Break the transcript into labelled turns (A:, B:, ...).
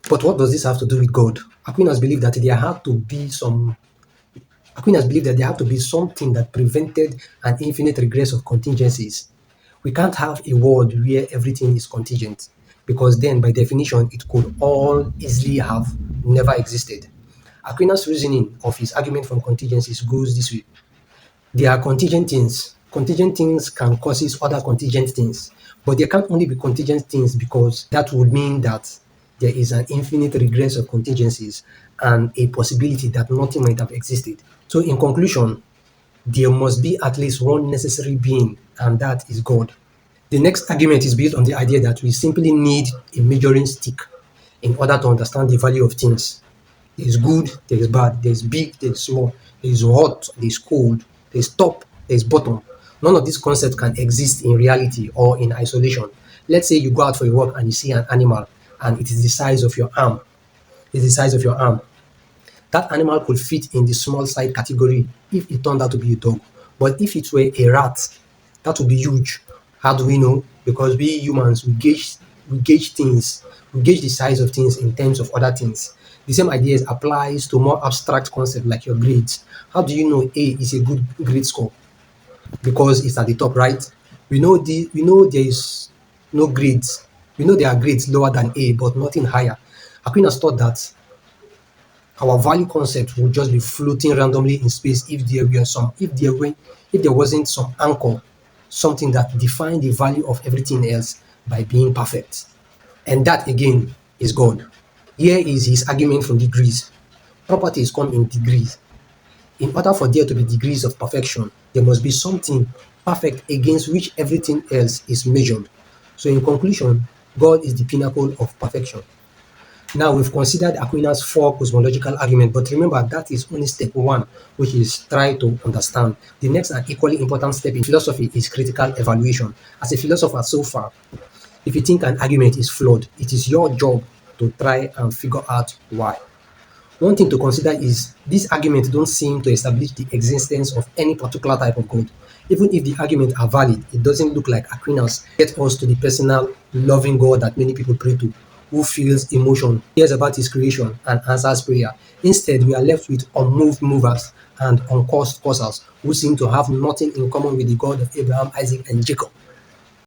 A: But what does this have to do with God? Aquinas believed that there had to be some Aquinas believed that there had to be something that prevented an infinite regress of contingencies. We can't have a world where everything is contingent, because then, by definition, it could all easily have never existed. Aquinas' reasoning of his argument from contingencies goes this way. There are contingent things. Contingent things can cause other contingent things, but there can only be contingent things because that would mean that there is an infinite regress of contingencies and a possibility that nothing might have existed. So, in conclusion, there must be at least one necessary being, and that is God. The next argument is built on the idea that we simply need a measuring stick in order to understand the value of things. There is good, there is bad, there is big, there is small, there is hot, there is cold, there is top, there is bottom. None of these concepts can exist in reality or in isolation. Let's say you go out for a walk and you see an animal and it is the size of your arm. It's the size of your arm. That animal could fit in the small side category if it turned out to be a dog. But if it were a rat, that would be huge. How do we know? Because we humans, we gauge things, we gauge the size of things in terms of other things. The same idea applies to more abstract concepts like your grades. How do you know A is a good grade score? Because it's at the top, right? We know there is no grades. We know there are grades lower than A, but nothing higher. Aquinas thought that our value concept would just be floating randomly in space if there wasn't some anchor, something that defined the value of everything else by being perfect. And that again is God. Here is his argument from degrees. Properties come in degrees. In order for there to be degrees of perfection, there must be something perfect against which everything else is measured. So, in conclusion, God is the pinnacle of perfection. Now, we've considered Aquinas' four cosmological arguments, but remember that is only step one, which is try to understand. The next and equally important step in philosophy is critical evaluation. As a philosopher so far, if you think an argument is flawed, it is your job to try and figure out why. One thing to consider is these arguments don't seem to establish the existence of any particular type of God. Even if the arguments are valid, it doesn't look like Aquinas gets us to the personal, loving God that many people pray to, who feels emotion, cares about his creation, and answers prayer. Instead, we are left with unmoved movers and uncaused causers who seem to have nothing in common with the God of Abraham, Isaac, and Jacob.